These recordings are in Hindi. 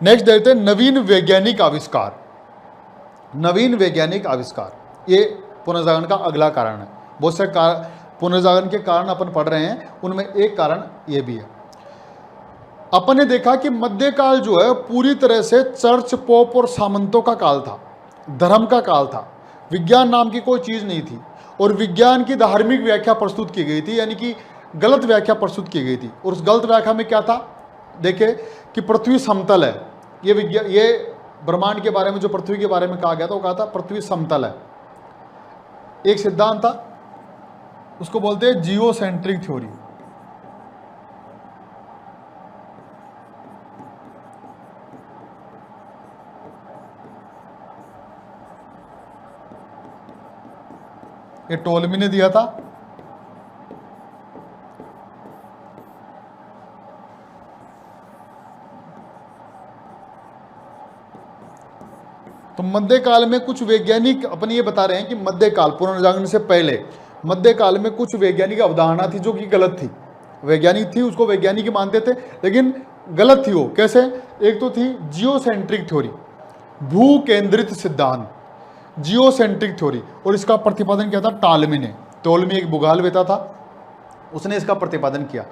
नेक्स्ट देखते हैं नवीन वैज्ञानिक आविष्कार। नवीन वैज्ञानिक आविष्कार ये पुनर्जागरण का अगला कारण है। बहुत से पुनर्जागरण के कारण अपन पढ़ रहे हैं, उनमें एक कारण ये भी है। अपन ने देखा कि मध्यकाल जो है पूरी तरह से चर्च, पोप और सामंतों का काल था, धर्म का काल था। विज्ञान नाम की कोई चीज नहीं थी और विज्ञान की धार्मिक व्याख्या प्रस्तुत की गई थी, यानी कि गलत व्याख्या प्रस्तुत की गई थी। और उस गलत व्याख्या में क्या था, देखे कि पृथ्वी समतल है। ये ब्रह्मांड के बारे में, जो पृथ्वी के बारे में कहा गया था, वो कहा था पृथ्वी समतल है। एक सिद्धांत था, उसको बोलते हैं जियोसेंट्रिक थ्योरी। ये टोलमी ने दिया था। तो मध्यकाल में कुछ वैज्ञानिक अपन ये बता रहे हैं कि मध्यकाल, पुनर्जागरण से पहले मध्यकाल में कुछ वैज्ञानिक अवधारणा थी जो कि गलत थी। वैज्ञानिक थी, उसको वैज्ञानिक ही मानते थे, लेकिन गलत थी वो। कैसे? एक तो थी जियोसेंट्रिक थ्योरी, भू केंद्रित सिद्धांत, जियोसेंट्रिक थ्योरी। और इसका प्रतिपादन किया था टॉलमी ने। टॉलमी एक भूगोलवेत्ता था, उसने इसका प्रतिपादन किया।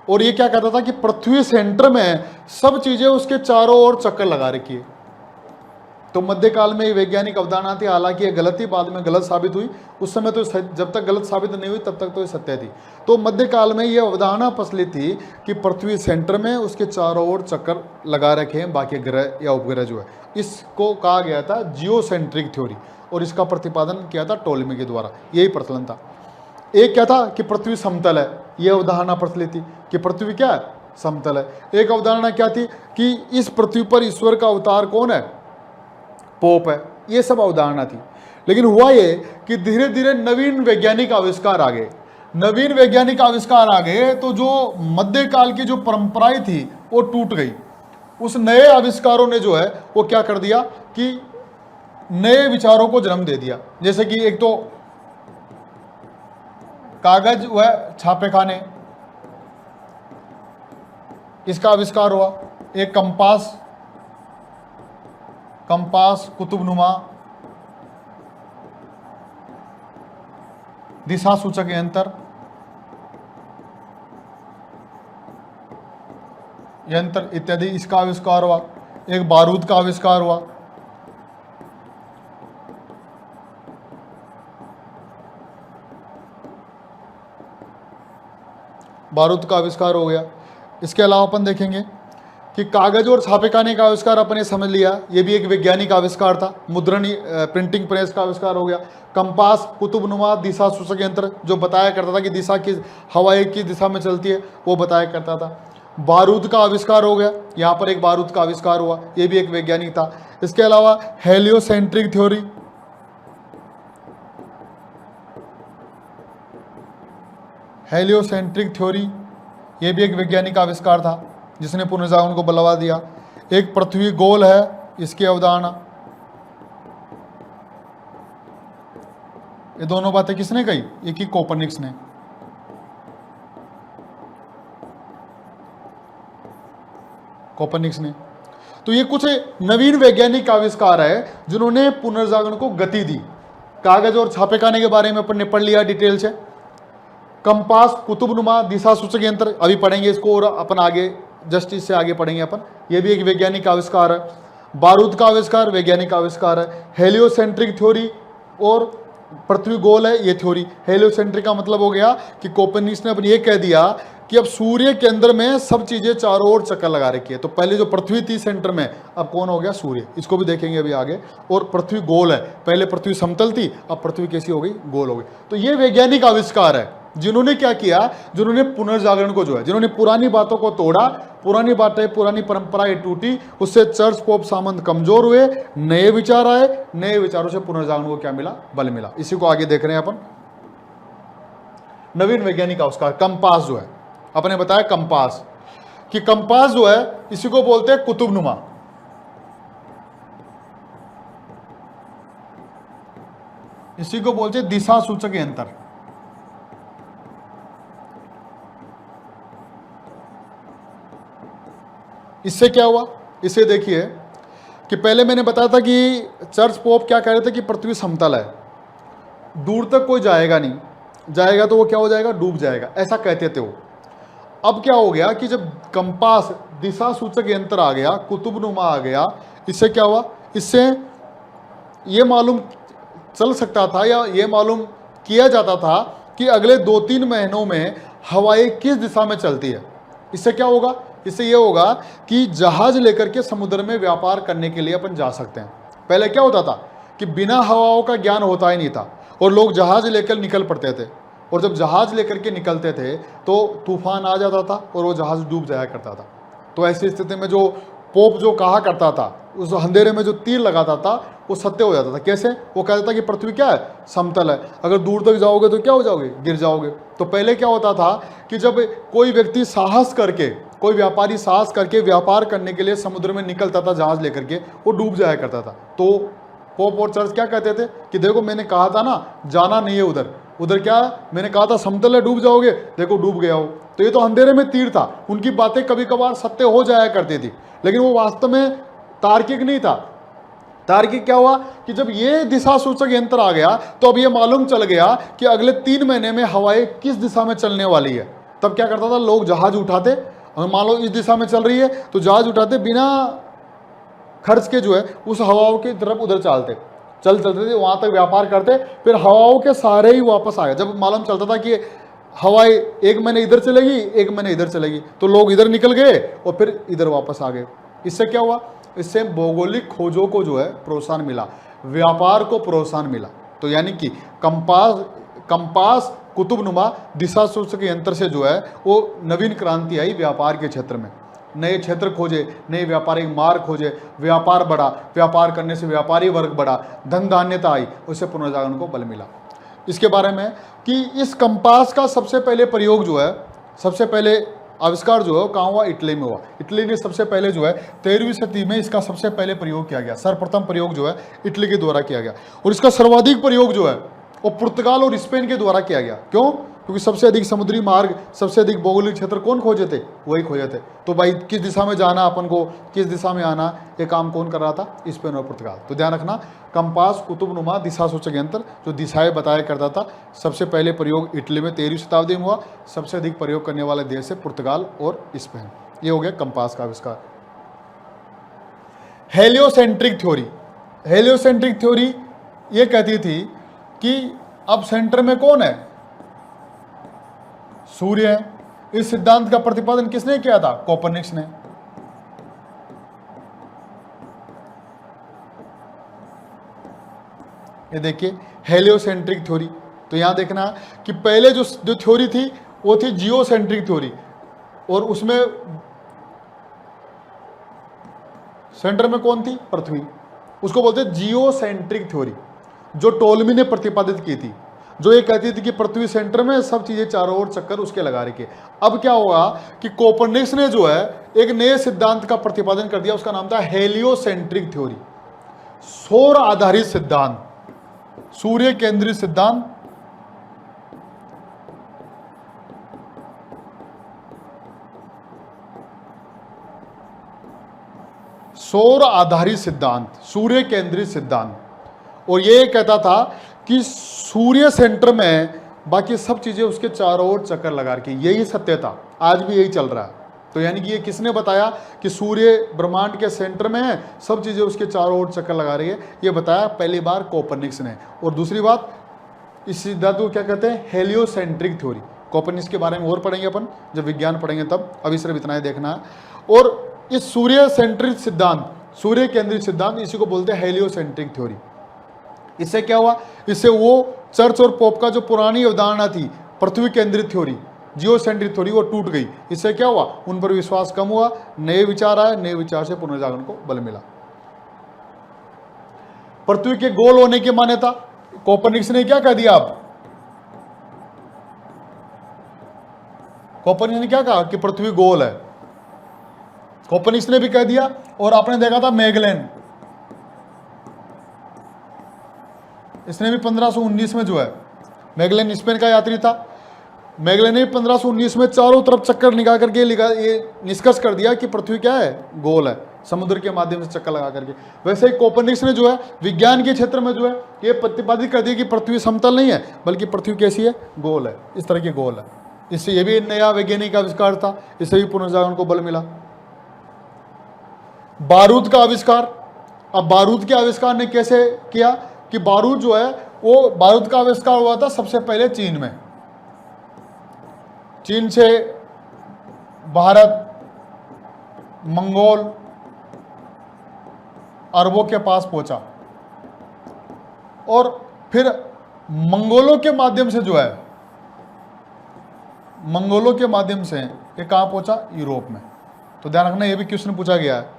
और ये क्या कहता था कि पृथ्वी सेंटर में सब चीजें उसके चारों ओर चक्कर लगा रखी है। तो मध्यकाल में वैज्ञानिक अवधारणा थी, हालांकि ये गलत थी, बाद में गलत साबित हुई। उस समय तो जब तक गलत साबित नहीं हुई तब तक तो ये सत्य थी। तो मध्यकाल में ये अवधारणा फसली थी कि पृथ्वी सेंटर में, उसके चारों ओर चक्कर लगा रखे हैं बाकी ग्रह या उपग्रह जो है। इसको कहा गया था जियोसेंट्रिक थ्योरी और इसका प्रतिपादन किया था टोलमी के द्वारा। यही प्रचलन था। एक क्या था कि पृथ्वी समतल है, यह अवधारणा प्रचलित थी कि पृथ्वी क्या है, समतल है। एक अवधारणा क्या थी कि इस पृथ्वी पर ईश्वर का अवतार कौन है, पोप है। ये सब अवधारणा थी। लेकिन हुआ ये कि धीरे धीरे नवीन वैज्ञानिक आविष्कार आ गए। नवीन वैज्ञानिक आविष्कार आ गए तो जो मध्यकाल की जो परंपराएं थी वो टूट गई। उस नए आविष्कारों ने जो है वो क्या कर दिया कि नए विचारों को जन्म दे दिया। जैसे कि एक तो कागज व छापेखाने, इसका आविष्कार हुआ। एक कंपास कुतुबनुमा, दिशा सूचक यंत्र इत्यादि, इसका आविष्कार हुआ। एक बारूद का आविष्कार हुआ। बारूद का आविष्कार हो गया। इसके अलावा अपन देखेंगे कि कागज और छापेखाने का आविष्कार अपने समझ लिया, ये भी एक वैज्ञानिक आविष्कार था। मुद्रण प्रिंटिंग प्रेस का आविष्कार हो गया। कंपास कुतुबनुमा दिशा सूचक यंत्र जो बताया करता था कि दिशा की हवा एक की दिशा में चलती है, वो बताया करता था। बारूद का आविष्कार हो गया, यहाँ पर एक बारूद का आविष्कार हुआ, ये भी एक वैज्ञानिक था। इसके अलावा हेलियोसेंट्रिक थ्योरी, ये भी एक वैज्ञानिक आविष्कार था जिसने पुनर्जागरण को बढ़ावा दिया। एक पृथ्वी गोल है, इसकी अवधारणा। ये दोनों बातें किसने कही? एक ही कोपर्निकस ने। तो ये कुछ नवीन वैज्ञानिक आविष्कार है जिन्होंने पुनर्जागरण को गति दी। कागज और छापेखाने के बारे में अपन ने पढ़ लिया डिटेल से। कंपास कुतुबनुमा दिशा सूचक यंत्र अभी पढ़ेंगे इसको, और अपन आगे जस्टिस से आगे पढ़ेंगे अपन। ये भी एक वैज्ञानिक आविष्कार है। बारूद का आविष्कार वैज्ञानिक आविष्कार है। हेलियोसेंट्रिक थ्योरी और पृथ्वी गोल है, ये थ्योरी। हेलियोसेंट्रिक का मतलब हो गया कि कोपर्निकस ने अपन ये कह दिया कि अब सूर्य केंद्र में सब चीजें चारों ओर चक्कर लगा रखी है। तो पहले जो पृथ्वी थी सेंटर में, अब कौन हो गया? सूर्य। इसको भी देखेंगे अभी आगे। और पृथ्वी गोल है, पहले पृथ्वी समतल थी, अब पृथ्वी कैसी हो गई? गोल हो गई। तो ये वैज्ञानिक आविष्कार है जिन्होंने क्या किया, जिन्होंने पुनर्जागरण को जो है, जिन्होंने पुरानी बातों को तोड़ा, पुरानी बातें, पुरानी परंपराएं टूटी, उससे चर्च पोप सामंत कमजोर हुए, नए विचार आए, नए विचारों से पुनर्जागरण को क्या मिला? बल मिला। इसी को आगे देख रहे हैं अपन। नवीन वैज्ञानिक आविष्कार कंपास जो है, अपने बताया कंपास, कि कंपास जो है इसी को बोलते हैं कुतुबनुमा। इसी को बोलते हैं दिशा सूचक यंत्र। इससे क्या हुआ इसे देखिए कि पहले मैंने बताया था कि चर्च पोप क्या कह रहे थे कि पृथ्वी समतल है, दूर तक कोई जाएगा नहीं, जाएगा तो वो क्या हो जाएगा, डूब जाएगा, ऐसा कहते थे वो। अब क्या हो गया कि जब कंपास दिशा सूचक यंत्र आ गया, कुतुबनुमा आ गया, इससे क्या हुआ, इससे ये मालूम चल सकता था या ये मालूम किया जाता था कि अगले 2-3 महीनों में हवाएं किस दिशा में चलती है। इससे क्या होगा, इससे ये होगा कि जहाज लेकर के समुद्र में व्यापार करने के लिए अपन जा सकते हैं। पहले क्या होता था कि बिना हवाओं का ज्ञान होता ही नहीं था और लोग जहाज लेकर निकल पड़ते थे, और जब जहाज लेकर के निकलते थे तो तूफान आ जाता था और वो जहाज डूब जाया करता था। तो ऐसी स्थिति में जो पोप जो कहा करता था, उस अंधेरे में जो तीर लगाता था वो सत्य हो जाता था। कैसे, वो कहता था कि पृथ्वी क्या है, समतल है, अगर दूर तक जाओगे तो क्या हो जाओगे, गिर जाओगे। तो पहले क्या होता था कि जब कोई व्यक्ति साहस करके, कोई व्यापारी साहस करके व्यापार करने के लिए समुद्र में निकलता था जहाज लेकर के, वो डूब जाया करता था। तो पोप और चर्च क्या कहते थे कि देखो मैंने कहा था ना, जाना नहीं है उधर, उधर क्या मैंने कहा था समतल है, डूब जाओगे, देखो डूब गया हो। तो ये तो अंधेरे में तीर था, उनकी बातें कभी कभार सत्य हो जाया करती थी, लेकिन वो वास्तव में तार्किक नहीं था। तार्किक क्या हुआ कि जब ये दिशा सूचक यंत्र आ गया तो अब ये मालूम चल गया कि अगले 3 महीने में हवाएं किस दिशा में चलने वाली है। तब क्या करता था, लोग जहाज उठाते, मान लो इस दिशा में चल रही है तो जहाज उठाते, बिना खर्च के जो है उस हवाओं की तरफ उधर चलते थे, वहां तक व्यापार करते, फिर हवाओं के सारे ही वापस आ गए। जब मालूम चलता था कि हवाएं 1 महीने इधर चलेगी, 1 महीने इधर चलेगी, तो लोग इधर निकल गए और फिर इधर वापस आ गए। इससे क्या हुआ, इससे भौगोलिक खोजों को जो है प्रोत्साहन मिला, व्यापार को प्रोत्साहन मिला। तो यानी कि कंपास कुतुबनुमा दिशा सूचक यंत्र से जो है वो नवीन क्रांति आई व्यापार के क्षेत्र में। नए क्षेत्र खोजे, नए व्यापारिक मार्ग खोजे, व्यापार बढ़ा, व्यापार करने से व्यापारी वर्ग बढ़ा, धन धान्यता आई, उससे पुनर्जागरण को बल मिला। इसके बारे में कि इस कंपास का सबसे पहले प्रयोग जो है, सबसे पहले आविष्कार जो है वो कहाँ हुआ, इटली में हुआ। इटली ने सबसे पहले जो है 13वीं सदी में इसका सबसे पहले प्रयोग किया गया, सर्वप्रथम प्रयोग जो है इटली के द्वारा किया गया। और इसका सर्वाधिक प्रयोग जो है वो पुर्तगाल और स्पेन के द्वारा किया गया। क्यों, क्योंकि सबसे अधिक समुद्री मार्ग, सबसे अधिक भौगोलिक क्षेत्र कौन खोजे थे, वही खोजे थे। तो भाई किस दिशा में जाना अपन को, किस दिशा में आना, ये काम कौन कर रहा था, स्पेन और पुर्तगाल। तो ध्यान रखना, कंपास कुतुबनुमा दिशा सूचक यंत्र जो दिशाएं बताया करता था, सबसे पहले प्रयोग इटली में 13वीं शताब्दी में हुआ, सबसे अधिक प्रयोग करने वाले देश है पुर्तगाल और स्पेन। ये हो गया कंपास का आविष्कार। हेलियोसेंट्रिक थ्योरी, हेलियोसेंट्रिक थ्योरी ये कहती थी कि अब सेंटर में कौन है, सूर्य है। इस सिद्धांत का प्रतिपादन किसने किया था, कोपरनिकस ने। ये देखिए हेलियोसेंट्रिक थ्योरी। तो यहां देखना कि पहले जो थ्योरी थी वो थी जियोसेंट्रिक थ्योरी, और उसमें सेंटर में कौन थी, पृथ्वी, उसको बोलते जियोसेंट्रिक थ्योरी, जो टोलमी ने प्रतिपादित की थी, जो ये कहती थी कि पृथ्वी सेंटर में, सब चीजें चारों ओर चक्कर उसके लगा रही। अब क्या हुआ कि कोपरनिकस ने जो है एक नए सिद्धांत का प्रतिपादन कर दिया, उसका नाम था हेलियोसेंट्रिक थ्योरी, सौर आधारित सिद्धांत, सूर्य केंद्रित सिद्धांत। सौर आधारित सिद्धांत, सूर्य केंद्रित सिद्धांत। और ये कहता था कि सूर्य सेंटर में, बाकी सब चीजें उसके चारों ओर चक्कर लगा रही। यही सत्य था, आज भी यही चल रहा है। तो यानी कि ये किसने बताया कि सूर्य ब्रह्मांड के सेंटर में है, सब चीजें उसके चारों ओर चक्कर लगा रही है, ये बताया पहली बार कोपरनिकस ने। और दूसरी बात, इस सिद्धांत को क्या कहते हैं, हेलियोसेंट्रिक थ्योरी। कोपरनिकस के बारे में और पढ़ेंगे अपन, जब विज्ञान पढ़ेंगे तब, अभी सिर्फ इतना ही देखना है। और इस सूर्य सेंट्रिक सिद्धांत, सूर्य केंद्रित सिद्धांत, इसी को बोलते हैं हेलियोसेंट्रिक थ्योरी। इससे क्या हुआ, इससे वो चर्च और पोप का जो पुरानी अवधारणा थी पृथ्वी केंद्रित थ्योरी, जियोसेंट्रिक थ्योरी, वो टूट गई। इससे क्या हुआ, उन पर विश्वास कम हुआ, नए विचार आए, नए विचार से पुनर्जागरण को बल मिला। पृथ्वी के गोल होने की मान्यता, कोपरनिकस ने क्या कह दिया, अब कोपरनिकस ने क्या कहा कि पृथ्वी गोल है, कोपरनिकस ने भी कह दिया। और आपने देखा था मैगलेन, इसने भी 1519 में जो है, मैगलेन स्पेन का यात्री था, मैगलेन ने 1519 में चारों तरफ चक्कर निकाल करके ये निष्कर्ष कर दिया कि पृथ्वी क्या है, गोल है। समुद्र के माध्यम से चक्कर लगा करके। वैसे ही कोपर्निकस ने जो है विज्ञान के क्षेत्र में जो है ये प्रतिपादित कर दिया कि पृथ्वी समतल नहीं है, बल्कि पृथ्वी कैसी है, गोल है, इस तरह की गोल है। इससे ये भी नया वैज्ञानिक आविष्कार था, इससे भी पुनर्जागरण को बल मिला। बारूद का आविष्कार। अब बारूद के आविष्कार ने कैसे किया कि बारूद जो है वो, बारूद का आविष्कार हुआ था सबसे पहले चीन में। चीन से भारत, मंगोल, अरबों के पास पहुंचा और फिर मंगोलों के माध्यम से जो है, मंगोलों के माध्यम से ये कहां पहुंचा, यूरोप में। तो ध्यान रखना, ये भी क्वेश्चन पूछा गया है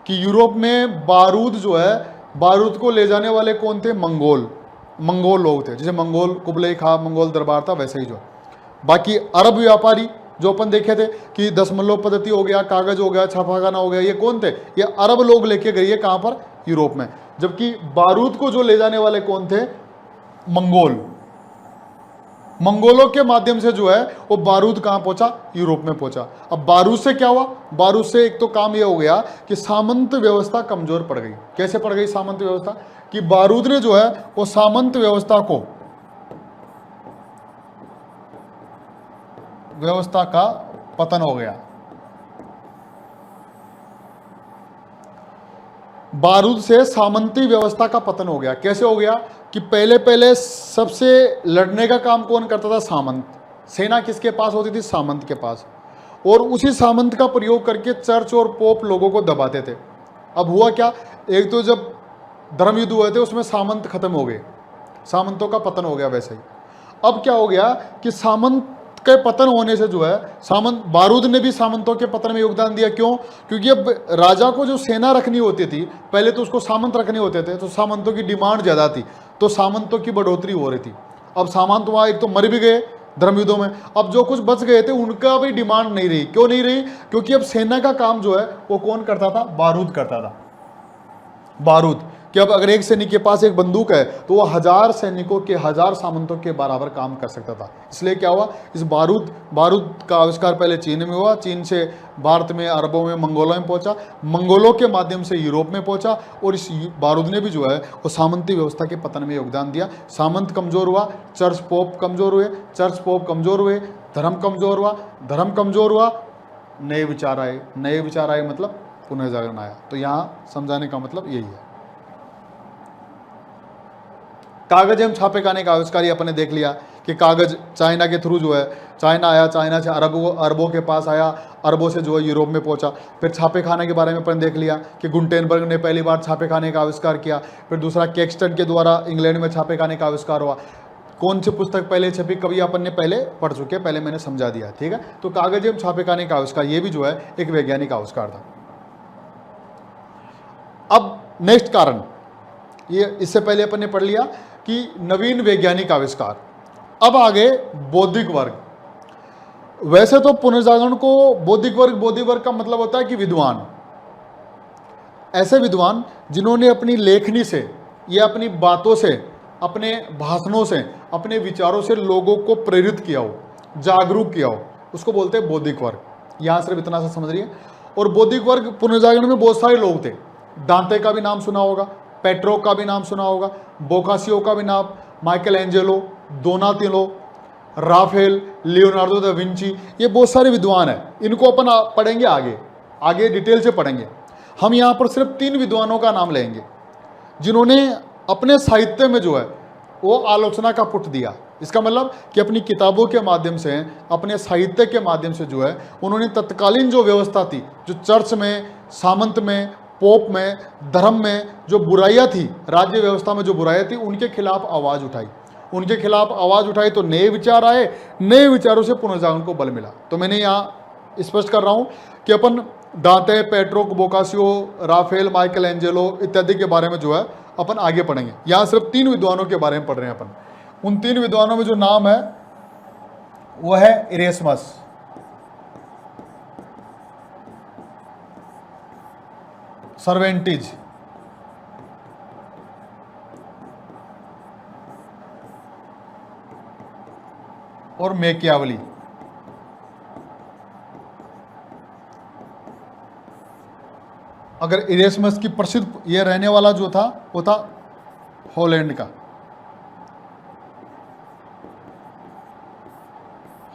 कि यूरोप में बारूद जो है, बारूद को ले जाने वाले कौन थे, मंगोल लोग थे। जैसे मंगोल कुबलई खां मंगोल दरबार था, वैसे ही जो बाकी अरब व्यापारी जो अपन देखे थे कि दशमलव पद्धति हो गया, कागज हो गया, छापाखाना हो गया, ये कौन थे, ये अरब लोग लेके गए, ये कहां पर, यूरोप में। जबकि बारूद को जो ले जाने वाले कौन थे, मंगोलों के माध्यम से जो है वो बारूद कहां पहुंचा, यूरोप में पहुंचा। अब बारूद से क्या हुआ, बारूद से एक तो काम यह हो गया कि सामंत व्यवस्था कमजोर पड़ गई। कैसे पड़ गई सामंत व्यवस्था, कि बारूद ने जो है वो सामंत व्यवस्था का पतन हो गया। बारूद से सामंती व्यवस्था का पतन हो गया। कैसे हो गया कि पहले सबसे लड़ने का काम कौन करता था, सामंत। सेना किसके पास होती थी, सामंत के पास, और उसी सामंत का प्रयोग करके चर्च और पोप लोगों को दबाते थे। अब हुआ क्या, एक तो जब धर्म युद्ध हुए थे उसमें सामंत खत्म हो गए, सामंतों का पतन हो गया। वैसे ही अब क्या हो गया कि सामंत के पतन होने से जो है, बारूद ने भी सामंतों के पतन में योगदान दिया। क्यों, क्योंकि अब राजा को जो सेना रखनी होती थी, पहले तो उसको सामंत रखने होते थे, तो सामंतों की डिमांड ज्यादा थी, तो सामंतों की बढ़ोतरी हो रही थी। अब सामंत वहां एक तो मर भी गए धर्म युद्धों में, अब जो कुछ बच गए थे उनका भी डिमांड नहीं रही। क्यों नहीं रही, क्योंकि अब सेना का काम जो है वो कौन करता था, बारूद करता था। बारूद कि अब अगर एक सैनिक के पास एक बंदूक है तो वो 1000 सैनिकों के, 1000 सामंतों के बराबर काम कर सकता था। इसलिए क्या हुआ, इस बारूद का आविष्कार पहले चीन में हुआ, चीन से भारत में, अरबों में, मंगोलों में पहुंचा, मंगोलों के माध्यम से यूरोप में पहुंचा, और इस बारूद ने भी जो है वो सामंती व्यवस्था के पतन में योगदान दिया। सामंत कमजोर हुआ, चर्च पोप कमजोर हुए, धर्म कमजोर हुआ, नए विचार आए, मतलब पुनर्जागरण आया। तो यहाँ समझाने का मतलब यही है। कागज एवं छापेखाने का आविष्कार अपन ने देख लिया कि कागज चाइना के थ्रू जो है, चाइना आया, चाइना से अरबों के पास आया, अरबों से जो है यूरोप में पहुंचा। फिर छापेखाने के बारे में अपन देख लिया कि गुटेनबर्ग ने पहली बार छापेखाने का आविष्कार किया। फिर दूसरा कैक्सटन के द्वारा इंग्लैंड में छापेखाने का आविष्कार हुआ। कौन सी पुस्तक पहले छपी, कभी अपन ने पहले पढ़ चुके, पहले मैंने समझा दिया, ठीक है। तो कागज एवं छापेखाने का आविष्कार, ये भी जो है एक वैज्ञानिक आविष्कार था। अब नेक्स्ट कारण, ये इससे पहले अपन ने पढ़ लिया कि नवीन वैज्ञानिक आविष्कार। अब आगे बौद्धिक वर्ग। वैसे तो पुनर्जागरण को बौद्धिक वर्ग का मतलब होता है कि विद्वान, ऐसे विद्वान जिन्होंने अपनी लेखनी से या अपनी बातों से, अपने भाषणों से, अपने विचारों से लोगों को प्रेरित किया हो, जागरूक किया हो, उसको बोलते हैं बौद्धिक वर्ग। यहां सिर्फ इतना सा समझ रही है। और बौद्धिक वर्ग पुनर्जागरण में बहुत सारे लोग थे। दांते का भी नाम सुना होगा, पेट्रोक का भी नाम सुना होगा, बोकासियो का भी नाम, Michelangelo, Donatello, Raphael, Leonardo da Vinci, ये बहुत सारे विद्वान हैं। इनको अपन पढ़ेंगे आगे डिटेल से पढ़ेंगे। हम यहाँ पर सिर्फ 3 विद्वानों का नाम लेंगे जिन्होंने अपने साहित्य में जो है वो आलोचना का पुट दिया। इसका मतलब कि अपनी किताबों के माध्यम से, अपने साहित्य के माध्यम से जो है उन्होंने तत्कालीन जो व्यवस्था थी, जो चर्च में, सामंत में, पोप में, धर्म में जो बुराइयां थी, राज्य व्यवस्था में जो बुराइयां थी, उनके खिलाफ आवाज उठाई। तो नए विचार आए, नए विचारों से पुनर्जागरण को बल मिला। तो मैंने यहाँ स्पष्ट कर रहा हूं कि अपन दांते, पेट्रोक, बोकासियो, राफेल, माइकल एंजेलो इत्यादि के बारे में जो है अपन आगे पढ़ेंगे। यहाँ सिर्फ 3 विद्वानों के बारे में पढ़ रहे हैं अपन। उन 3 विद्वानों में जो नाम है वो है इरेस्मस, सर्वेंटीज और मैकियावली। अगर इरेस्मस की प्रसिद्ध, ये रहने वाला जो था वो था हॉलैंड का,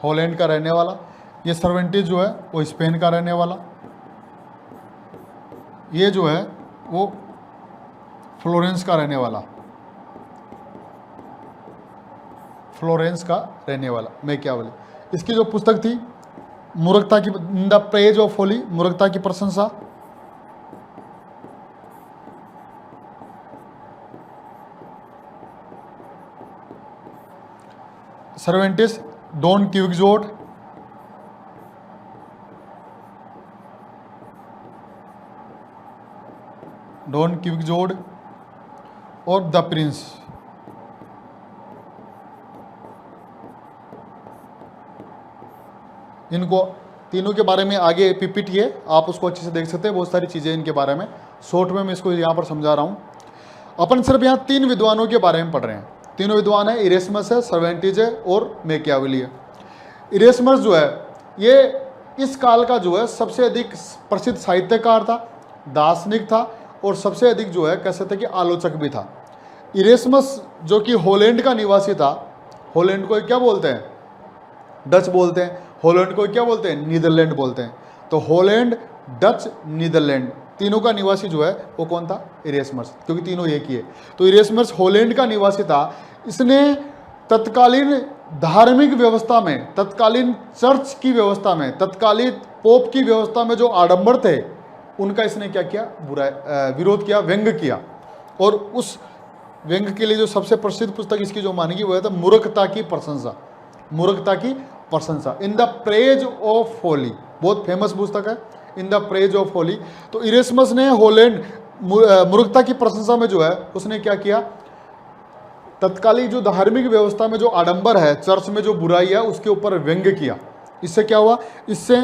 हॉलैंड का रहने वाला। ये सर्वेंटीज जो है वो स्पेन का रहने वाला। ये जो है वो फ्लोरेंस का रहने वाला, फ्लोरेंस का रहने वाला मैकियावेली। इसकी जो पुस्तक थी मूर्खता की, द प्रेज ऑफ फोली, मूर्खता की प्रशंसा। सर्वेंटिस डॉन क्विक्सोट, डॉन क्विक्सोट और द प्रिंस। इनको तीनों के बारे में आगे पीपीटी है, आप उसको अच्छे से देख सकते हैं, बहुत सारी चीज़ें इनके बारे में। शॉर्ट में मैं इसको यहाँ पर समझा रहा हूँ। अपन सिर्फ यहाँ 3 विद्वानों के बारे में पढ़ रहे हैं। तीनों विद्वान है, इरेस्मस है, सर्वेंटीज है और मैकियावेली है। इरेस्मस जो है ये इस काल का जो है सबसे अधिक प्रसिद्ध साहित्यकार था, दार्शनिक था और सबसे अधिक जो है कह सकते कि आलोचक भी था। इरेस्मस जो कि हॉलैंड का निवासी था, हॉलैंड को क्या बोलते हैं, डच बोलते हैं, हॉलैंड को क्या बोलते हैं, नीदरलैंड बोलते हैं। तो हॉलैंड, डच, नीदरलैंड तीनों का निवासी जो है वो कौन था, इरेस्मस, क्योंकि तीनों एक ही है। तो इरेस्मस हॉलैंड का निवासी था। इसने तत्कालीन धार्मिक व्यवस्था में, तत्कालीन चर्च की व्यवस्था में, तत्कालीन पोप की व्यवस्था में जो आडंबर थे उनका इसने क्या किया, विरोध किया, व्यंग किया। और उस व्यंग के लिए जो सबसे प्रसिद्ध पुस्तक इसकी जो मानी गई वो है मूर्खता की प्रशंसा, मूर्खता की प्रशंसा, इन द प्रेज ऑफ फोली, बहुत फेमस पुस्तक है, इन द प्रेज ऑफ फोली। तो इरेस्मस ने हॉलैंड मूर्खता की प्रशंसा में जो है उसने क्या किया, तत्कालीन जो धार्मिक व्यवस्था में जो आडंबर है, चर्च में जो बुराई है, उसके ऊपर व्यंग किया। इससे क्या हुआ, इससे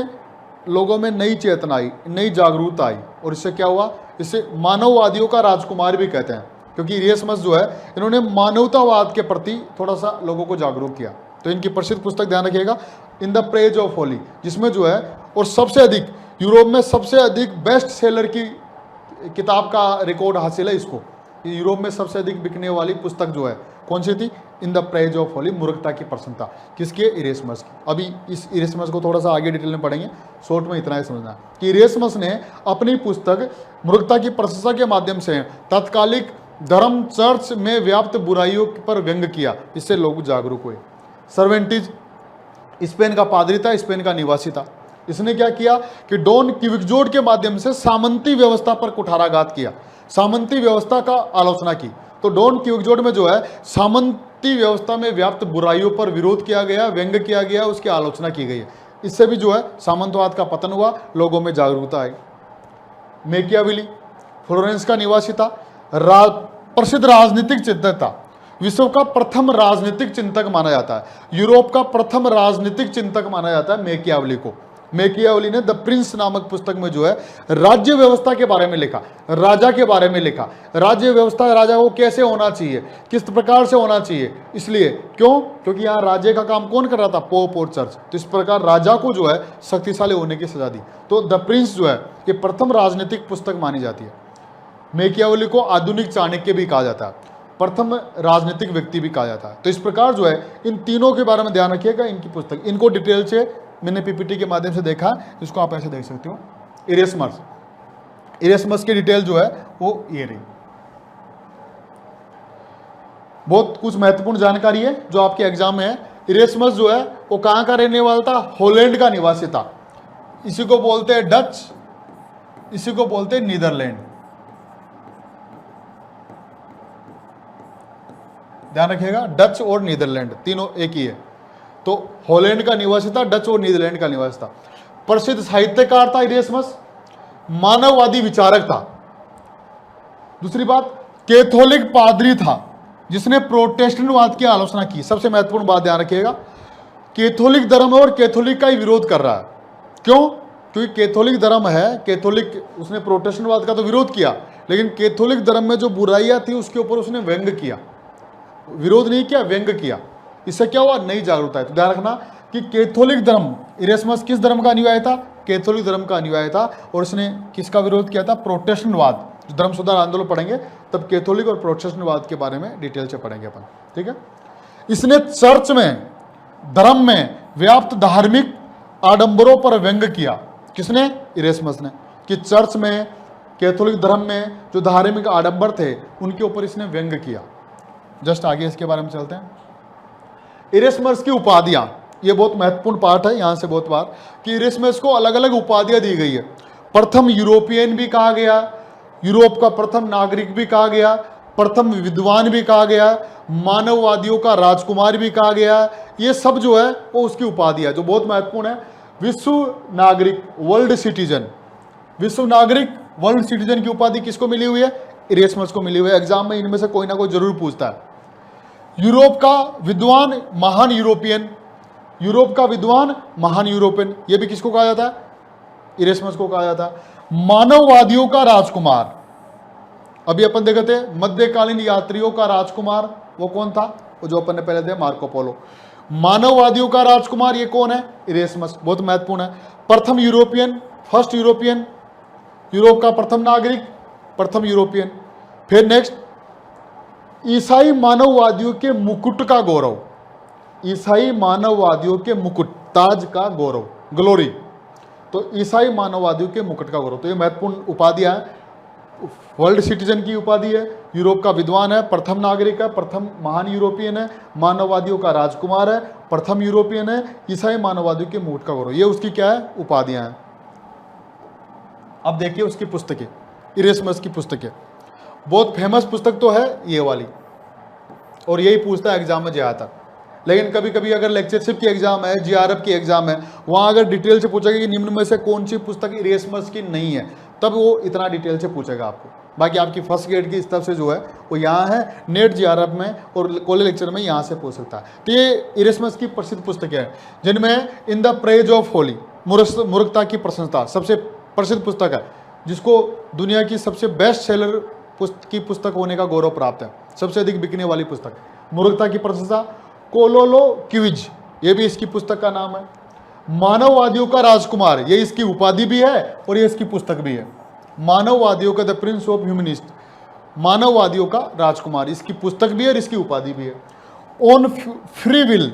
लोगों में नई चेतना आई, नई जागरूकता आई। और इससे क्या हुआ, इससे मानववादियों का राजकुमार भी कहते हैं, क्योंकि इरेस्मस जो है इन्होंने मानवतावाद के प्रति थोड़ा सा लोगों को जागरूक किया। तो इनकी प्रसिद्ध पुस्तक ध्यान रखिएगा, in the praise of Holi, जिसमें जो है और सबसे अधिक यूरोप में सबसे अधिक बेस्ट सेलर की किताब का रिकॉर्ड हासिल है इसको। यूरोप में सबसे अधिक बिकने वाली पुस्तक जो है कौन सी थी, in the praise of Holi, मूर्खता की प्रशंसा, किसकी, इरेस्मस की। अभी इस इरेस्मस को थोड़ा सा आगे डिटेल में पढ़ेंगे, शॉर्ट में इतना ही समझना है कि इरेस्मस ने अपनी पुस्तक मूर्खता की प्रशंसा के माध्यम से तत्कालिक धर्म चर्च में व्याप्त बुराइयों पर व्यंग किया, इससे लोग जागरूक हुए। सर्वेंटीज स्पेन का पादरी था, स्पेन का निवासी था। इसने क्या किया कि डॉन क्विक्सोट के माध्यम से सामंती व्यवस्था पर कुठाराघात किया, सामंती व्यवस्था का आलोचना की। तो डॉन क्विक्सोट में जो है सामंती व्यवस्था में व्याप्त बुराइयों पर विरोध किया गया, व्यंग किया गया, उसकी आलोचना की गई है। इससे भी जो है सामंतवाद का पतन हुआ, लोगों में जागरूकता आई। मैकियावेली फ्लोरेंस का निवासी था, प्रसिद्ध राजनीतिक चिंतक था, विश्व का प्रथम राजनीतिक चिंतक माना जाता है, यूरोप का प्रथम राजनीतिक चिंतक माना जाता है मैकियावेली को। मैकियावेली ने द प्रिंस नामक पुस्तक में जो है राज्य व्यवस्था के बारे में लिखा, राजा के बारे में लिखा, राज्य व्यवस्था, राजा को कैसे होना चाहिए, किस प्रकार से होना चाहिए। इसलिए क्यों, क्योंकि यहाँ राज्य का काम कौन कर रहा था, पोप और चर्च। तो इस प्रकार राजा को जो है शक्तिशाली होने की सजा दी। तो द प्रिंस जो है ये प्रथम राजनीतिक पुस्तक मानी जाती है। मैकियावेली को आधुनिक चाणक्य भी कहा जाता है, प्रथम राजनीतिक व्यक्ति भी कहा जाता है। तो इस प्रकार जो है इन तीनों के बारे में ध्यान रखिएगा। इनकी पुस्तक, इनको डिटेल से मैंने पीपीटी के माध्यम से देखा, इसको आप ऐसे देख सकते हो। इरेस्मस, इरेस्मस की डिटेल जो है वो ये रही। बहुत कुछ महत्वपूर्ण जानकारी है जो आपके एग्जाम में है। इरेस्मस जो है वो कहाँ का रहने वाला था, हॉलैंड का निवासी था। इसी को बोलते हैं डच, इसी को बोलते हैं नीदरलैंड। ध्यान रखिएगा, डच और नीदरलैंड तीनों एक ही है। तो हॉलैंड का निवासी था, डच और नीदरलैंड का निवासी था। प्रसिद्ध साहित्यकार था इरेस्मस, मानववादी विचारक था। दूसरी बात, कैथोलिक पादरी था जिसने प्रोटेस्टेंटवाद की आलोचना की। सबसे महत्वपूर्ण बात ध्यान रखिएगा, कैथोलिक धर्म और कैथोलिक का ही विरोध कर रहा है। क्यों, क्योंकि कैथोलिक धर्म है, कैथोलिक, उसने प्रोटेस्टेंटवाद का तो विरोध किया, लेकिन कैथोलिक धर्म में जो बुराइयां थी उसके ऊपर उसने व्यंग किया, विरोध नहीं किया, व्यंग किया। इससे क्या हुआ, नई जागरूकता है। तो ध्यान रखना कि कैथोलिक धर्म, इरेस्मस किस धर्म का अनुयायी था, कैथोलिक धर्म का अनुयायी था और इसने किसका विरोध किया था? प्रोटेस्टेंटवाद। जो धर्म सुधार आंदोलन पढ़ेंगे तब कैथोलिक और प्रोटेस्टेंटवाद के बारे में डिटेल से पढ़ेंगे अपन, ठीक है। इसने चर्च में, धर्म में व्याप्त धार्मिक आडंबरों पर व्यंग किया। किसने? इरेस्मस ने। कि चर्च में, कैथोलिक धर्म में जो धार्मिक आडंबर थे उनके ऊपर इसने व्यंग किया। जस्ट आगे इसके बारे में चलते हैं। इरेस्मस की उपाधियां, ये बहुत महत्वपूर्ण पार्ट है यहां से बहुत बार, कि इरेस्मस को अलग अलग उपाधियां दी गई है। प्रथम यूरोपियन भी कहा गया, यूरोप का प्रथम नागरिक भी कहा गया, प्रथम विद्वान भी कहा गया, मानववादियों का राजकुमार भी कहा गया। ये सब जो है वो उसकी उपाधि है जो बहुत महत्वपूर्ण है। विश्व नागरिक, वर्ल्ड सिटीजन, विश्व नागरिक वर्ल्ड सिटीजन की उपाधि किसको मिली हुई है? इरेस्मस को मिली हुई है। एग्जाम में इनमें से कोई ना कोई जरूर पूछता है। यूरोप का विद्वान, महान यूरोपियन, यूरोप का विद्वान, महान यूरोपियन, ये भी किसको कहा जाता है? इरेस्मस को कहा जाता है। मानववादियों का राजकुमार, अभी अपन देखे थे मध्यकालीन यात्रियों का राजकुमार, वो कौन था? वो जो अपन ने पहले थे, मार्को पोलो। मानववादियों का राजकुमार ये कौन है? इरेस्मस, बहुत महत्वपूर्ण है। प्रथम यूरोपियन, फर्स्ट यूरोपियन, यूरोप का प्रथम नागरिक, प्रथम यूरोपियन। फिर नेक्स्ट, ईसाई मानववादियों के मुकुट का गौरव, ईसाई मानववादियों के मुकुट, ताज का गौरव, ग्लोरी। तो ईसाई मानववादियों के मुकुट का गौरव, तो ये महत्वपूर्ण उपाधियां है। वर्ल्ड सिटीजन की उपाधि है, यूरोप का विद्वान है, प्रथम नागरिक है, प्रथम महान यूरोपियन है, मानववादियों का राजकुमार है, प्रथम यूरोपियन है, ईसाई मानववादियों के मुकुट का गौरव, ये उसकी क्या है? उपाधियां हैं। अब देखिए उसकी पुस्तकें, इरेस्मस की पुस्तकें, बहुत फेमस पुस्तक तो है ये वाली, और यही पूछता है एग्जाम में ज्यादातर। लेकिन कभी कभी अगर लेक्चरशिप की एग्जाम है, जीआरएफ की एग्जाम है, वहां अगर डिटेल से पूछेगा कि निम्न में से कौन सी पुस्तक इरेस्मस की नहीं है, तब वो इतना डिटेल से पूछेगा आपको। बाकी आपकी फर्स्ट ग्रेड की स्तर से जो है वो यहाँ है, नेट जीआरएफ में और कॉलेज लेक्चर में यहाँ से पूछ सकता है। तो ये इरेस्मस की प्रसिद्ध पुस्तकें हैं, जिनमें in the praise of Holi, मूर्खता की प्रशंसा सबसे प्रसिद्ध पुस्तक है, जिसको दुनिया की सबसे बेस्ट सेलर की पुस्तक होने का गौरव प्राप्त है, सबसे अधिक बिकने वाली पुस्तक, मूर्खता की प्रशंसा। कोलोलो क्विज, ये भी इसकी पुस्तक का नाम है। मानववादियों का राजकुमार, ये इसकी उपाधि भी है और ये इसकी पुस्तक भी है। मानववादियों का द प्रिंस ऑफ ह्यूमनिस्ट, मानववादियों का राजकुमार, इसकी पुस्तक भी है और इसकी उपाधि भी है। ऑन फ्री विल,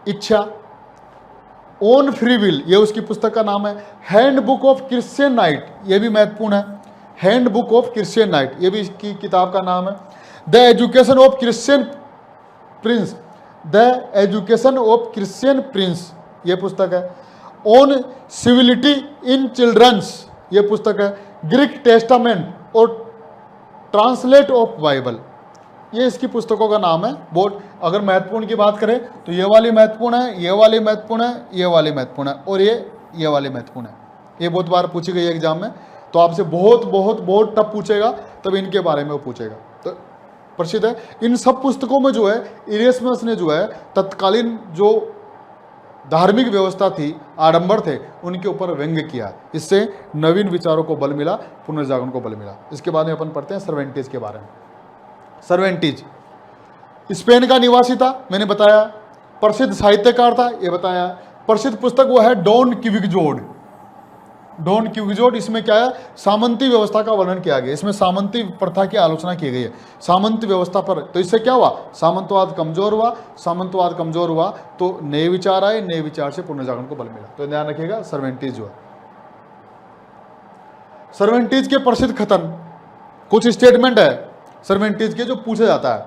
इच्छा, ऑन फ्री विल, ये उसकी पुस्तक का नाम है। Hand book of Christian night, ये भी महत्वपूर्ण है, hand book of Christian night, ये भी इसकी किताब का नाम है। The education of Christian Prince, the education of Christian Prince, ये पुस्तक है। ऑन सिविलिटी इन चिल्ड्रंस, ये पुस्तक है। ग्रीक टेस्टामेंट और ट्रांसलेट ऑफ बाइबल, ये इसकी पुस्तकों का नाम है। बहुत अगर महत्वपूर्ण की बात करें तो ये वाली महत्वपूर्ण है, ये वाली महत्वपूर्ण है, ये वाली महत्वपूर्ण है, और ये वाली महत्वपूर्ण है। ये बहुत बार पूछी गई एग्जाम में, तो आपसे बहुत बहुत बहुत टफ पूछेगा, तब इनके बारे में वो पूछेगा, तो प्रसिद्ध है। इन सब पुस्तकों में जो है इरेस्मस ने जो है तत्कालीन जो धार्मिक व्यवस्था थी, आडंबर थे, उनके ऊपर व्यंग्य किया। इससे नवीन विचारों को बल मिला, पुनर्जागरण को बल मिला। इसके बाद में अपन पढ़ते हैं सर्वेंटीज के बारे में। सर्वेंटीज स्पेन का निवासी था, मैंने बताया। प्रसिद्ध साहित्यकार था, ये बताया। प्रसिद्ध पुस्तक वो है डॉन क्विक्जोड, डॉन क्विक्जोड। इसमें क्या है? सामंती व्यवस्था का वर्णन किया गया, इसमें सामंती प्रथा की आलोचना की गई है, सामंत व्यवस्था पर। तो इससे क्या हुआ? सामंतवाद कमजोर हुआ, सामंतवाद कमजोर हुआ तो नए विचार आए, नए विचार से पुनर्जागरण को बल मिला। तो ध्यान रखिएगा, सर्वेंटीज जो है। सर्वेंटीज के प्रसिद्ध कथन, कुछ स्टेटमेंट है सर्वेंटीज के जो पूछा जाता है,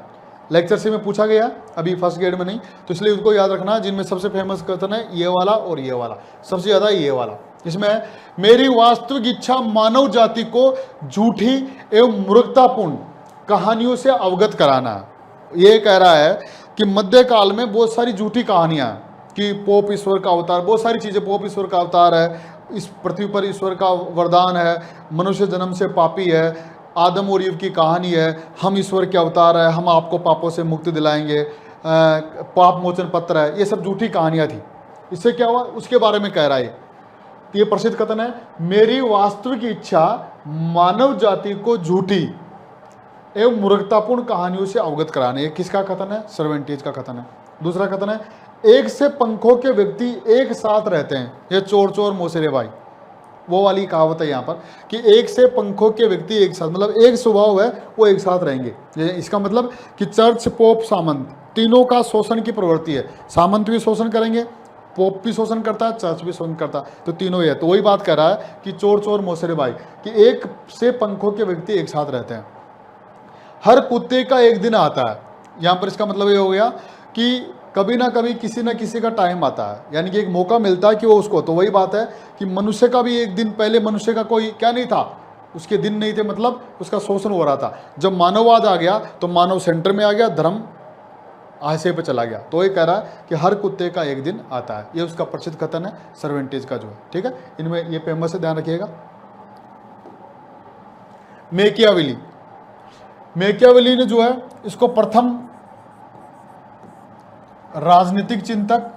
लेक्चर से में पूछा गया, अभी फर्स्ट ग्रेड में नहीं, तो इसलिए उसको याद रखना। जिनमें सबसे फेमस कथन है ये वाला और ये वाला, सबसे ज्यादा ये वाला। इसमें मेरी वास्तविक इच्छा मानव जाति को झूठी एवं मूर्खतापूर्ण कहानियों से अवगत कराना है। ये कह रहा है कि मध्यकाल में बहुत सारी झूठी कहानियां कि पोप ईश्वर का अवतार, बहुत सारी चीजें, पोप ईश्वर का अवतार है, इस पृथ्वी पर ईश्वर का वरदान है, मनुष्य जन्म से पापी है, आदम और ईव की कहानी है, हम ईश्वर के अवतार है, हम आपको पापों से मुक्ति दिलाएंगे, पाप मोचन पत्र है, ये सब झूठी कहानियां थी। इससे क्या हुआ उसके बारे में कह रहा है। ये प्रसिद्ध कथन है, मेरी वास्तविक इच्छा मानव जाति को झूठी एवं मूर्खतापूर्ण कहानियों से अवगत कराने। ये किसका कथन है? सर्वेंटीज का कथन है। दूसरा कथन है, एक से पंखों के व्यक्ति एक साथ रहते हैं, ये चोर चोर मोसेरे भाई, वो वाली कहावत है यहाँ पर कि एक से पंखों के व्यक्ति एक साथ, मतलब एक स्वभाव है वो एक साथ रहेंगे। ये इसका मतलब कि चर्च, पोप, सामंत तीनों का शोषण की प्रवृत्ति है। सामंत भी शोषण करेंगे, पोप भी शोषण करता है, चर्च भी शोषण करता है, तो तीनों ही है। तो वही बात कह रहा है कि चोर चोर मोसेरे भाई, कि एक से पंखों के व्यक्ति एक साथ रहते हैं। हर कुत्ते का एक दिन आता है, यहाँ पर इसका मतलब ये हो गया कि कभी ना कभी किसी ना किसी का टाइम आता है, यानी कि एक मौका मिलता है कि वो उसको, तो वही बात है कि मनुष्य का भी एक दिन, पहले मनुष्य का कोई क्या नहीं था, उसके दिन नहीं थे, मतलब उसका शोषण हो रहा था। जब मानववाद आ गया तो मानव सेंटर में आ गया, धर्म आशय पे चला गया। तो ये कह रहा है कि हर कुत्ते का एक दिन आता है, ये उसका प्रसिद्ध कथन है सर्वेंटेज का जो है, ठीक है। इनमें ये फेमस से ध्यान रखिएगा। मैकियावेली, मैकियावेली ने जो है इसको प्रथम राजनीतिक चिंतक,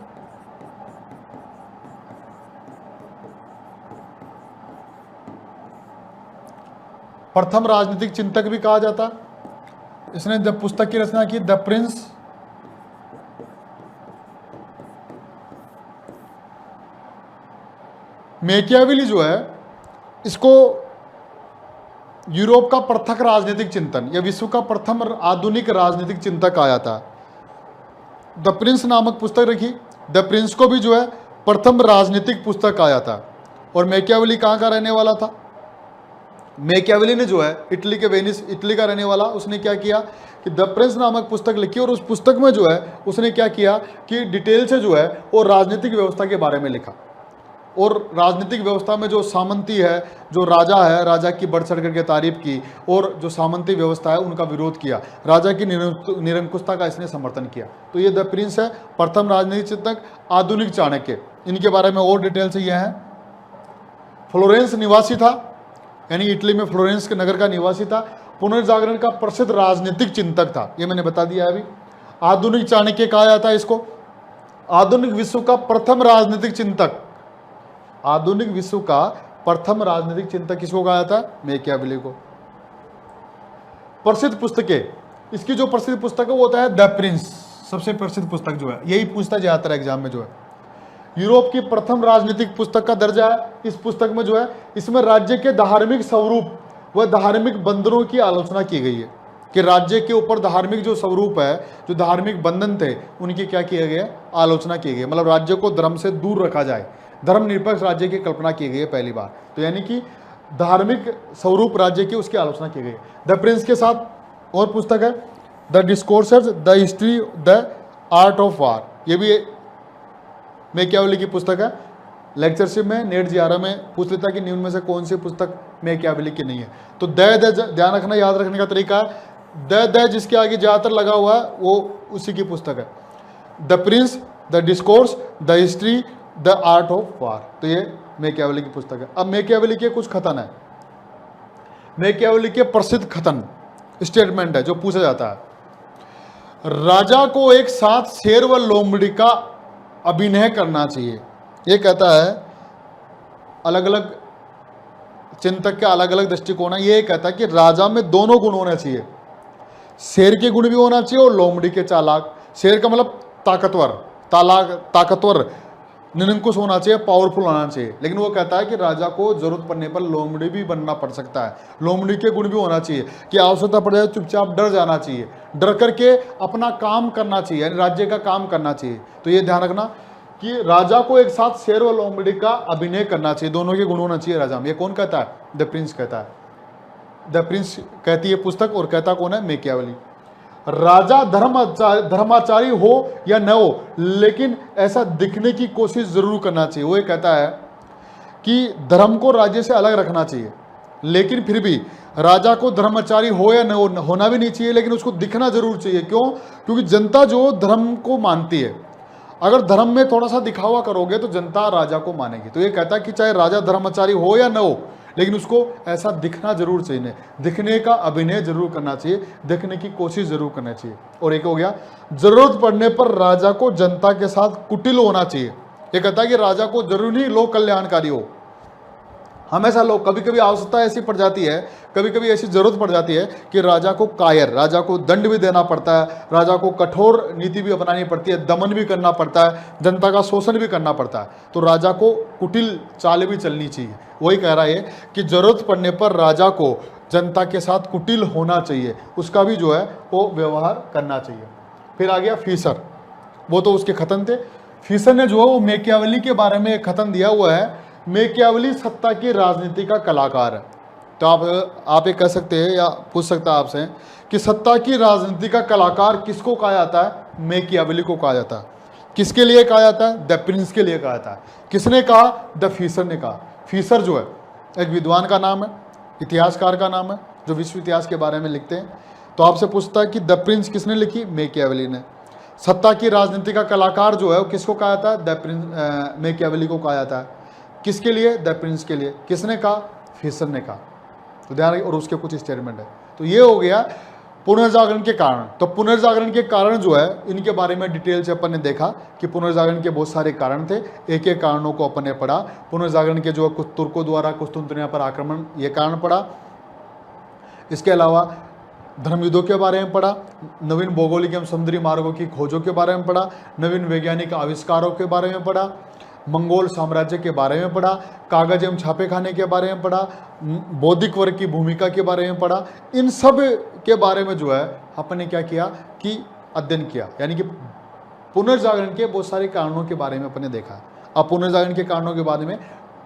प्रथम राजनीतिक चिंतक भी कहा जाता है। इसने जब पुस्तक की रचना की द प्रिंस, मैकियावेली जो है इसको यूरोप का प्रथम राजनीतिक चिंतन या विश्व का प्रथम आधुनिक राजनीतिक चिंतक कहा जाता है। द प्रिंस नामक पुस्तक रखी, द प्रिंस को भी जो है प्रथम राजनीतिक पुस्तक कहा जाता है। और मैकियावेली कहाँ का रहने वाला था? मैकियावेली ने जो है इटली के वेनिस, इटली का रहने वाला, उसने क्या किया कि द प्रिंस नामक पुस्तक लिखी और उस पुस्तक में जो है उसने क्या किया कि डिटेल से जो है वो राजनीतिक व्यवस्था के बारे में लिखा। और राजनीतिक व्यवस्था में जो सामंती है, जो राजा है, राजा की बढ़ चढ़ करके तारीफ की, और जो सामंती व्यवस्था है उनका विरोध किया, राजा की निरंकुशता का इसने समर्थन किया। तो ये द प्रिंस है, प्रथम राजनीतिक चिंतक, आधुनिक चाणक्य। इनके बारे में और डिटेल से ये है। फ्लोरेंस निवासी था, यानी इटली में फ्लोरेंस के नगर का निवासी था। पुनर्जागरण का प्रसिद्ध राजनीतिक चिंतक था, ये मैंने बता दिया अभी। आधुनिक चाणक्य कहा जाता है इसको। आधुनिक विश्व का प्रथम राजनीतिक चिंतक, आधुनिक विश्व का प्रथम राजनीतिक चिंतक किसको कहा जाता है? मैकियावेली को। प्रसिद्ध पुस्तकें, इसकी जो प्रसिद्ध पुस्तक है वो होता है द प्रिंस, सबसे प्रसिद्ध पुस्तक जो है, यही पूछता जाता है एग्जाम में जो है। यूरोप की प्रथम राजनीतिक पुस्तक का दर्जा है इस पुस्तक में जो है। इसमें राज्य के धार्मिक स्वरूप व धार्मिक बंधनों की आलोचना की गई है कि राज्य के ऊपर धार्मिक जो स्वरूप है, जो धार्मिक बंधन थे, उनकी क्या किया गया? आलोचना की गई। मतलब राज्य को धर्म से दूर रखा जाए, धर्मनिरपेक्ष राज्य की कल्पना की गई है पहली बार। तो यानी कि धार्मिक स्वरूप राज्य की, उसकी आलोचना की गई। द प्रिंस के साथ और पुस्तक है the discourses, the history, the art of war, ये भी मैकियावेली की पुस्तक है। लेक्चरशिप में नेट जियारा में पूछ लेता कि निम्न में से कौन सी पुस्तक मैकियावेली की नहीं है। तो ध्यान रखना, याद रखने का तरीका है द जिसके आगे ज्यादातर लगा हुआ है वो उसी की पुस्तक है। The Prince, the discourse, the history, the art of war, तो ये मैकियावेली की पुस्तक है। अब मैकियावेली के कुछ कथन है, मैकियावेली के प्रसिद्ध कथन स्टेटमेंट है जो पूछा जाता है। राजा को एक साथ शेर व लोमड़ी का अभिनय करना चाहिए। ये कहता है, अलग अलग चिंतक के अलग अलग दृष्टिकोण है। ये कहता है कि राजा में दोनों गुण होने चाहिए, शेर के गुण भी होना चाहिए और लोमड़ी के चालाक। शेर का मतलब ताकतवर, ताकतवर, निरंकुश होना चाहिए, पावरफुल होना चाहिए। लेकिन वो कहता है कि राजा को जरूरत पड़ने पर लोमड़ी भी बनना पड़ सकता है। लोमड़ी के गुण भी होना चाहिए कि आवश्यकता पड़ जाए चुपचाप डर जाना चाहिए, डर करके अपना काम करना चाहिए, यानी राज्य का काम करना चाहिए। तो ये ध्यान रखना कि राजा को एक साथ शेर और लोमड़ी का अभिनय करना चाहिए, दोनों के गुण होना चाहिए राजा में। ये कौन कहता है? द प्रिंस कहता है। द प्रिंस कहती है पुस्तक, और कहता कौन है? मैकियावेली। राजा धर्माचारी हो या न हो, लेकिन ऐसा दिखने की कोशिश जरूर करना चाहिए। वो ये कहता है कि धर्म को राज्य से अलग रखना चाहिए, लेकिन फिर भी राजा को धर्माचारी हो या न हो, होना भी नहीं चाहिए, लेकिन उसको दिखना जरूर चाहिए। क्यों? क्योंकि जनता जो धर्म को मानती है, अगर धर्म में थोड़ा सा दिखावा करोगे तो जनता राजा को मानेगी। तो ये कहता है कि चाहे राजा धर्माचारी हो या न हो, लेकिन उसको ऐसा दिखना जरूर चाहिए, दिखने का अभिनय जरूर करना चाहिए, दिखने की कोशिश जरूर करना चाहिए। और एक हो गया, जरूरत पड़ने पर राजा को जनता के साथ कुटिल होना चाहिए। ये कहता है कि राजा को जरूरी नहीं लोक कल्याणकारी हो, हमेशा लोग, कभी कभी आवश्यकता ऐसी पड़ जाती है, कभी कभी ऐसी जरूरत पड़ जाती है कि राजा को कायर, राजा को दंड भी देना पड़ता है, राजा को कठोर नीति भी अपनानी पड़ती है, दमन भी करना पड़ता है, जनता का शोषण भी करना पड़ता है, तो राजा को कुटिल चाल भी चलनी चाहिए। वही कह रहा है कि जरूरत पड़ने पर राजा को जनता के साथ कुटिल होना चाहिए, उसका भी जो है वो व्यवहार करना चाहिए। फिर आ गया फीसर, वो तो उसके खतन थे। फीसर ने जो है वो मैकियावेली के बारे में एक खतन दिया हुआ है। मैकियावेली सत्ता की राजनीति का कलाकार है। तो आप ये कह सकते हैं या पूछ सकता है आपसे कि सत्ता की राजनीति का कलाकार किसको कहा जाता है? मैकियावेली को कहा जाता है। किसके लिए कहा जाता है? द प्रिंस के लिए कहा जाता है। किसने कहा? द फीसर ने कहा। फीसर जो है एक विद्वान का नाम है, इतिहासकार का नाम है, जो विश्व इतिहास के बारे में लिखते हैं। तो आपसे पूछता है कि द प्रिंस किसने लिखी? मैकियावेली ने। सत्ता की राजनीति का कलाकार जो है वो किसको कहा जाता है? द प्रिंस, मैकियावेली को कहा जाता है। किसके लिए? द प्रिंस के लिए। किसने कहा? फीसर ने कहा। तो ध्यान रखिए, और उसके कुछ स्टेटमेंट है। तो ये हो गया पुनर्जागरण के कारण। तो पुनर्जागरण के कारण जो है इनके बारे में डिटेल से अपन ने देखा कि पुनर्जागरण के बहुत सारे कारण थे, एक एक कारणों को अपन ने पढ़ा। पुनर्जागरण के जो कुछ तुर्कों द्वारा कुस्तुंतनिया पर आक्रमण, ये कारण पढ़ा। इसके अलावा धर्म युद्धों के बारे में पढ़ा, नवीन भौगोलिक एवं समुद्री मार्गों की खोजों के बारे में पढ़ा, नवीन वैज्ञानिक आविष्कारों के बारे में पढ़ा, मंगोल साम्राज्य के बारे में पढ़ा, कागज एवं छापेखाने के बारे में पढ़ा, बौद्धिक वर्ग की भूमिका के बारे में पढ़ा। इन सब के बारे में जो है अपन ने क्या किया कि अध्ययन किया, यानी कि पुनर्जागरण के बहुत सारे कारणों के बारे में अपन ने देखा। अब पुनर्जागरण के कारणों के बारे में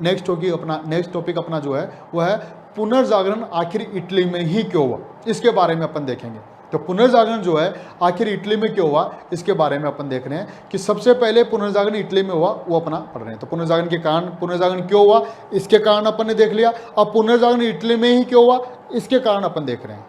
नेक्स्ट टॉपिक अपना जो है वह है पुनर्जागरण आखिर इटली में ही क्यों हुआ, इसके बारे में अपन देखेंगे। तो पुनर्जागरण जो है आखिर इटली में क्यों हुआ, इसके बारे में अपन देख रहे हैं कि सबसे पहले पुनर्जागरण इटली में हुआ, वो अपना पढ़ रहे हैं। तो पुनर्जागरण के कारण, पुनर्जागरण क्यों हुआ इसके कारण अपन ने देख लिया। अब पुनर्जागरण इटली में ही क्यों हुआ इसके कारण अपन देख रहे हैं।